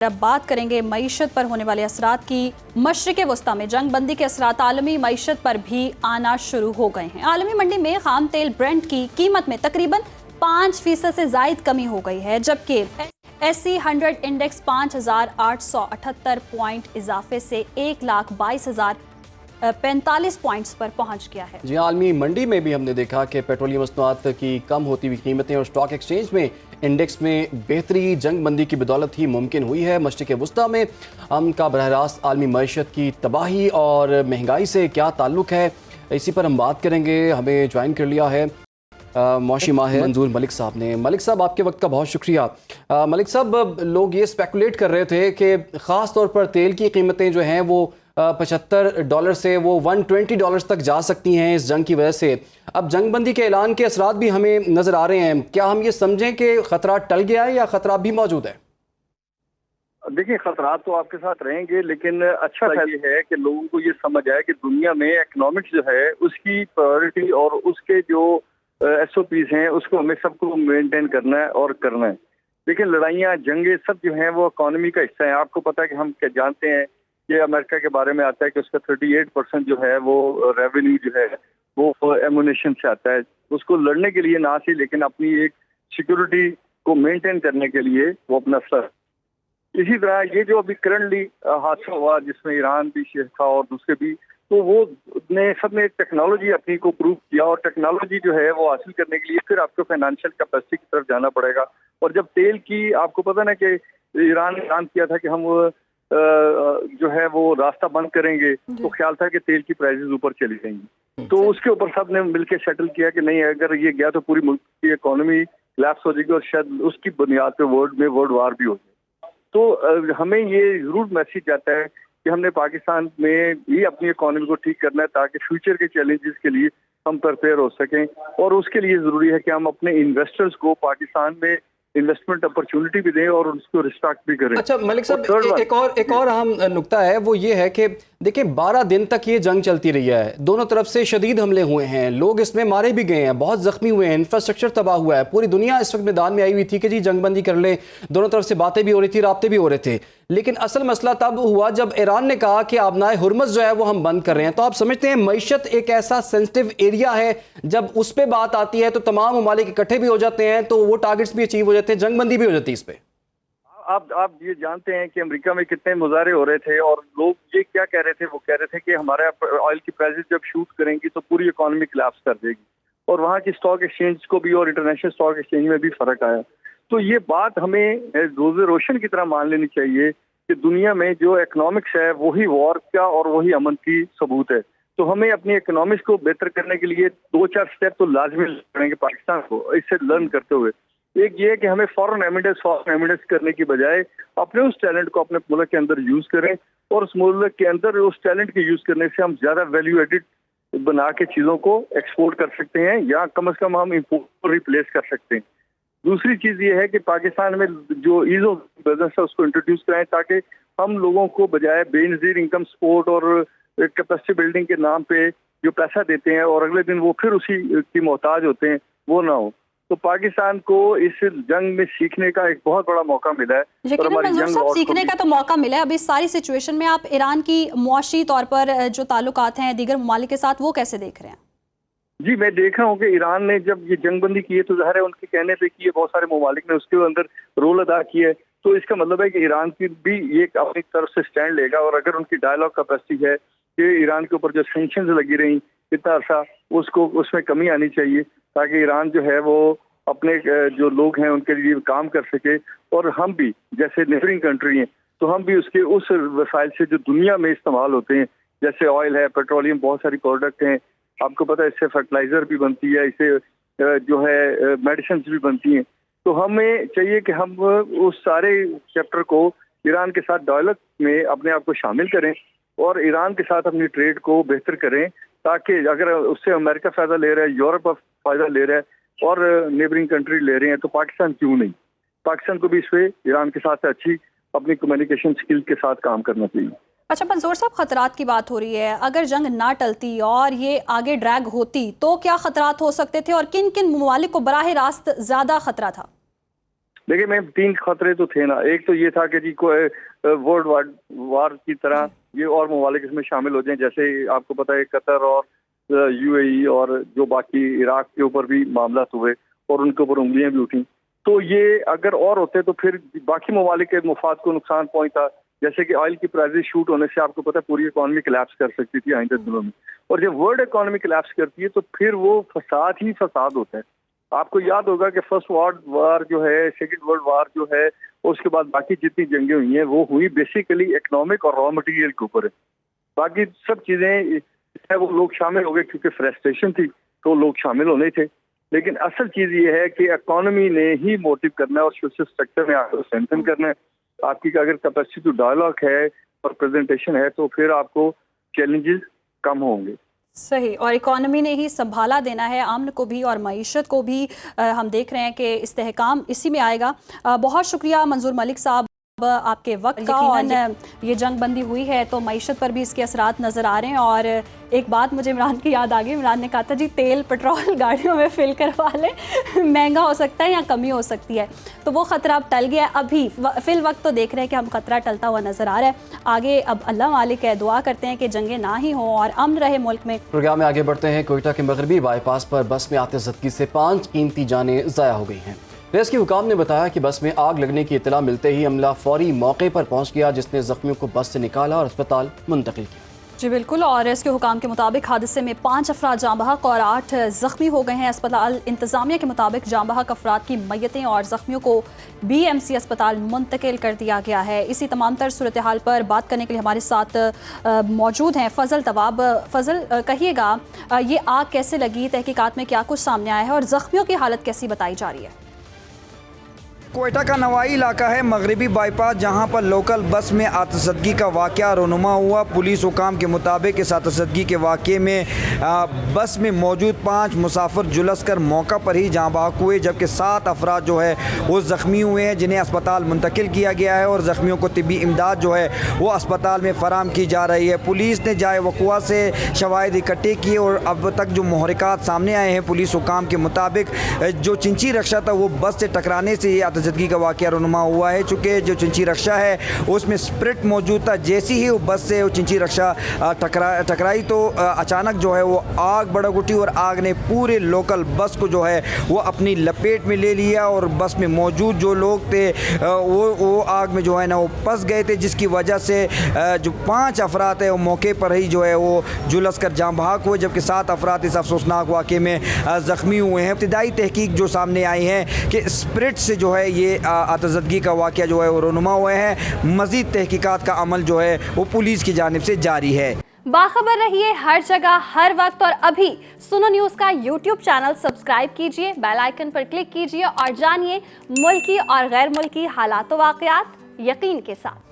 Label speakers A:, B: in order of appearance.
A: अब बात करेंगे मईशत पर होने वाले असरात की। मशरिक़ वस्ता में जंग बंदी के असरात आलमी मईशत पर भी आना शुरू हो गए हैं। आलमी मंडी में खाम तेल ब्रेंट की कीमत में तकरीबन 5% से जायद कमी हो गई है, जबकि SC 100 इंडेक्स 5,878 पॉइंट इजाफे से 1,22,045 पॉइंट्स पर पहुंच गया है।
B: जी, आलमी मंडी में भी हमने देखा कि पेट्रोलियम मसनूआत की कम होती हुई कीमतें और स्टॉक एक्सचेंज में इंडेक्स में बेहतरी जंग बंदी की बदौलत ही मुमकिन हुई है। मशरिक़ वस्ता में हम का बरह रास्त आलमी मईशत की तबाही और महंगाई से क्या ताल्लुक़ है, इसी पर हम बात करेंगे। हमें ज्वाइन कर लिया है मौशी माहिर मंजूर मलिक साहब ने। मलिक साहब, आपके वक्त का बहुत शुक्रिया। मलिक साहब, लोग ये स्पेकुलेट कर रहे थे कि ख़ास तौर पर तेल की कीमतें जो हैं वो $75 से वो $120 तक जा सकती हैं इस जंग की वजह से। अब जंग बंदी के ऐलान के असरात भी हमें नज़र आ रहे हैं। क्या हम ये समझें कि ख़तरा टल गया है या ख़तरा भी मौजूद है?
C: देखिए, खतरात तो आपके साथ रहेंगे, लेकिन अच्छा ये है कि लोगों को ये समझ आए कि दुनिया में इकोनॉमिक्स जो है उसकी प्रायोरिटी और उसके जो SOPs हैं उसको हमें सबको मेंटेन करना है और करना है। लेकिन लड़ाइयाँ, जंगे सब जो हैं वो इकोनॉमी का हिस्सा है। आपको पता है कि हम क्या जानते हैं कि अमेरिका के बारे में आता है कि उसका 38% जो है वो रेवेन्यू जो है वो एमुनेशन से आता है। उसको लड़ने के लिए ना सी, लेकिन अपनी एक सिक्योरिटी को मेंटेन करने के लिए वो अपना सर। इसी तरह ये जो अभी करंटली हादसा हुआ जिसमें ईरान भी शेख था और दूसरे भी, तो वो सबने टेक्नोलॉजी अपनी को प्रूव किया, और टेक्नोलॉजी जो है वो हासिल करने के लिए फिर आपको फाइनेंशियल कैपेसिटी की तरफ जाना पड़ेगा। और जब तेल की, आपको पता ना कि ईरान ने ऐलान किया था कि हम जो है वो रास्ता बंद करेंगे, तो ख्याल था कि तेल की प्राइसेस ऊपर चली जाएंगी। तो उसके ऊपर सब ने मिलकर सेटल किया कि नहीं, अगर ये गया तो पूरी मुल्क की इकोनॉमी कोलैप्स हो जाएगी और शायद उसकी बुनियाद पे वर्ल्ड वार भी हो जाए। तो हमें ये जरूर मैसेज आता है कि हमने पाकिस्तान में भी अपनी इकोनॉमी को ठीक करना है ताकि फ्यूचर के चैलेंजेस के लिए हम प्रिपेयर हो सकें। और उसके लिए जरूरी है कि हम अपने इन्वेस्टर्स को पाकिस्तान में इन्वेस्टमेंट अपॉर्चुनिटी भी दें और उसको रिस्पेक्ट भी करें।
B: अच्छा मलिक साहब, एक और अहम नुकता है, वो ये है कि देखिए 12 दिन तक ये जंग चलती रही है, दोनों तरफ से शदीद हमले हुए हैं, लोग इसमें मारे भी गए हैं, बहुत जख्मी हुए हैं, इंफ्रास्ट्रक्चर तबाह हुआ है। पूरी दुनिया इस वक्त मैदान में आई हुई थी कि जी जंग बंदी कर ले, दोनों तरफ से बातें भी हो रही थी, राब्ते भी हो रहे थे। लेकिन असल मसला तब हुआ जब ईरान ने कहा कि आबनाए हुर्मुज़ जो है वो हम बंद कर रहे हैं। तो आप समझते हैं मईशत एक ऐसा सेंसिटिव एरिया है, जब उस पर बात आती है तो तमाम ममालिक इकट्ठे भी हो जाते हैं, तो वो टारगेट्स भी अचीव हो जाते हैं, जंग बंदी भी हो जाती है इस पर।
C: आप ये जानते हैं कि अमेरिका में कितने मुजाहरे हो रहे थे और लोग ये क्या कह रहे थे, वो कह रहे थे कि हमारे ऑयल की प्राइसेस जब शूट करेंगी तो पूरी इकोनॉमी कोलैप्स कर देगी। और वहाँ की स्टॉक एक्सचेंज को भी और इंटरनेशनल स्टॉक एक्सचेंज में भी फर्क आया। तो ये बात हमें रोज़े रोशन की तरह मान लेनी चाहिए कि दुनिया में जो इकोनॉमिक्स है वही वॉर का और वही अमन की सबूत है। तो हमें अपनी इकोनॉमिक्स को बेहतर करने के लिए 2-4 स्टेप तो लाजमी करेंगे पाकिस्तान को, इससे लर्न करते हुए। एक ये है कि हमें फॉरेन एमिडेंस करने की बजाय अपने उस टैलेंट को अपने मुल्क के अंदर यूज करें, और उस मुल्क के अंदर उस टैलेंट के यूज करने से हम ज्यादा वैल्यू एडिड बना के चीजों को एक्सपोर्ट कर सकते हैं, या कम से कम हम इम्पोर्ट को रिप्लेस कर सकते हैं। दूसरी चीज ये है कि पाकिस्तान में जो ईज ऑफ बिजनेस है उसको इंट्रोड्यूस कराएं, ताकि हम लोगों को बजाय बेनजीर इनकम सपोर्ट और कैपेसिटी बिल्डिंग के नाम पे जो पैसा देते हैं और अगले दिन वो फिर उसी की मोहताज होते हैं, वो ना हो। तो पाकिस्तान को इस जंग में सीखने का एक बहुत बड़ा मौका मिला है।
A: मंजूर साहब, सीखने का तो मौका मिला है। अब इस सारी सिचुएशन में आप ईरान की मुआशी तौर पर जो ताल्लुकात हैं दीगर ममालिक के साथ, वो कैसे देख रहे हैं?
C: जी, मैं देख रहा हूँ कि ईरान ने जब ये जंग बंदी की है तो ज़ाहिर है उनके कहने पे की है, बहुत सारे ममालिक ने उसके अंदर रोल अदा किया है। तो इसका मतलब है कि ईरान की भी ये अपनी तरफ से स्टैंड लेगा, और अगर उनकी डायलॉग कैपेसिटी है कि ईरान के ऊपर जो सैंक्शंस लगी रही इतना अर्सा, उसको उसमें कमी आनी चाहिए ताकि ईरान जो है वो अपने जो लोग हैं उनके लिए काम कर सके। और हम भी जैसे नेबरिंग कंट्री हैं तो हम भी उसके उस वसाइल से जो दुनिया में इस्तेमाल होते हैं, जैसे ऑयल है, पेट्रोलियम, बहुत सारी प्रोडक्ट हैं, आपको पता है इससे फर्टिलाइजर भी बनती है, इससे जो है मेडिसिन भी बनती हैं। तो हमें चाहिए कि हम उस सारे चैप्टर को ईरान के साथ डायलॉग में अपने आप को शामिल करें और ईरान के साथ अपनी ट्रेड को बेहतर करें, ताकि अगर उससे अमेरिका फ़ायदा ले रहा है, यूरोप फ़ायदा ले रहा है और नेबरिंग कंट्री ले रहे हैं, तो पाकिस्तान क्यों नहीं? पाकिस्तान को भी इस पे ईरान के साथ अच्छी अपनी कम्युनिकेशन स्किल के साथ काम करना चाहिए।
A: अच्छा मंजूर साहब, खतरात की बात हो रही है, अगर जंग ना टलती और ये आगे ड्रैग होती तो क्या खतरात हो सकते थे और किन किन ममालिक को बराह रास्त ज्यादा खतरा था?
C: देखिए मैं 3 खतरे तो थे ना। एक तो ये था कि जी कोई वर्ल्ड वार की तरह ये और ममालिक इसमें शामिल हो जाएं, जैसे आपको पता है कतर और यूएई और जो बाकी इराक के ऊपर भी मामला हुए और उनके ऊपर उंगलियां भी उठी। तो ये अगर और होते तो फिर बाकी ममालिक के मुफाद को नुकसान पहुंचता। जैसे कि ऑयल की प्राइसेस शूट होने से आपको पता है पूरी इकोनॉमी कोलैप्स कर सकती थी आइंदा दिनों में। और जब वर्ल्ड इकोनॉमी कोलैप्स करती है तो फिर वो फसाद ही फसाद होता है। आपको याद होगा कि फर्स्ट वर्ल्ड वार जो है, सेकंड वर्ल्ड वार जो है, उसके बाद बाकी जितनी जंगें हुई हैं वो हुई बेसिकली इकोनॉमिक और रॉ मटेरियल के ऊपर है। बाकी सब चीजें है वो लोग शामिल हो गए क्योंकि फ्रस्ट्रेशन थी तो लोग शामिल होने थे। लेकिन असल चीज ये है कि इकोनॉमी ने ही मोटिव करना है और सोशल स्ट्रक्चर में आपको स्ट्रेंथन करना है। आपकी अगर कैपेसिटी टू डायलॉग है और प्रेजेंटेशन है तो फिर आपको चैलेंजेस कम होंगे।
A: सही, और इकॉनमी ने ही संभाला देना है, अमन को भी और मईशत को भी। हम देख रहे हैं कि इस्तेहकाम इसी में आएगा। बहुत शुक्रिया मंजूर मलिक साहब आपके वक्त का। और ये जंग बंदी हुई है तो मईशत पर भी इसके असरात नज़र आ रहे हैं। और एक बात मुझे इमरान की याद आ गई। इमरान ने कहा था जी तेल पेट्रोल गाड़ियों में फिल करवा लें, महंगा हो सकता है या कमी हो सकती है। तो वो ख़तरा अब टल गया है। अभी फिल वक्त तो देख रहे हैं कि हम ख़तरा टलता हुआ नज़र आ रहा है। आगे अब अल्लाह मालिक है, दुआ करते हैं कि जंगें ना ही हों और अमन रहे मुल्क में।
B: प्रोग्राम में आगे बढ़ते हैं। कोयटा के मगरबी बाईपास पर बस में आते ज़दगी से 5 कीमती जानें ज़ाया हो गई हैं। रेस्क्यू हुकाम ने बताया कि बस में आग लगने की इत्तला मिलते ही अमला फौरी मौके पर पहुंच गया, जिसने जख्मियों को बस से निकाला और अस्पताल मुंतकिल किया।
A: जी बिल्कुल, और रेस्क्यू हुकाम के मुताबिक हादसे में 5 अफराद जाँ बहक और 8 ज़ख्मी हो गए हैं। अस्पताल इंतज़ामिया के मुताबिक जाँ बहक अफराद की मैयतें और ज़ख्मियों को BMC अस्पताल मुंतकिल कर दिया गया है। इसी तमाम तर सूरत हाल पर बात करने के लिए हमारे साथ मौजूद हैं फ़ज़ल तवाब। फ़ज़ल, कहिएगा ये आग कैसे लगी, तहकीकात में क्या कुछ सामने आया है और ज़ख्मियों की हालत कैसी बताई जा रही है?
D: कोयटा का नवाई इलाका है मगरबी बाईपास, जहां पर लोकल बस में आतशदगी का वाक़या रोनुमा हुआ। पुलिस हुकाम के मुताबिक इस आतशदगी के वाक़े में बस में मौजूद 5 मुसाफिर जुलस कर मौका पर ही जाँ बहक हुए, जबकि 7 अफराद जो है वो ज़ख्मी हुए हैं, जिन्हें अस्पताल मुंतकिल किया गया है और ज़ख्मियों को तिब्बी इमदाद जो है वो अस्पताल में फ़राहम की जा रही है। पुलिस ने जाए वक़ुआ से शवाहिद इकट्ठे किए और अब तक जो मुहरिकात सामने आए हैं, पुलिस हुकाम के मुताबिक जो चिंची रक्षा था वो बस से टकराने से ये आतशदगी का वाक़या रुनुमा हुआ है। चूँकि जो चिंची रक्षा है उसमें स्प्रिट मौजूद था, जैसे ही वो बस से वो चिंची रक्षा टकराई तो अचानक जो है वो आग भड़क उठी और आग ने पूरे लोकल बस को जो है वो अपनी लपेट में ले लिया और बस में मौजूद जो लोग थे वो आग में जो है ना वो फंस गए थे, जिसकी वजह से जो 5 अफराद है वो मौके पर ही जो है वो जुलस कर जाँ बहक हुए, जबकि 7 अफराद इस अफसोसनाक वाक़े में ज़ख्मी हुए हैं। इब्तिदाई तहकीक जो सामने आई है कि स्प्रिट से जो है ये आतशदगी का वाक़या जो है वो रोनुमा हुए हैं। मज़ीद तहकीकात का अमल जो है वो पुलिस की जानिब से जारी है।
A: बाखबर रहिए हर जगह हर वक्त, और अभी सुनो न्यूज़ का YouTube चैनल सब्सक्राइब कीजिए, बेल आइकन पर क्लिक कीजिए और जानिए मुल्की और गैर मुल्की हालात व वाक़यात यकीन के साथ।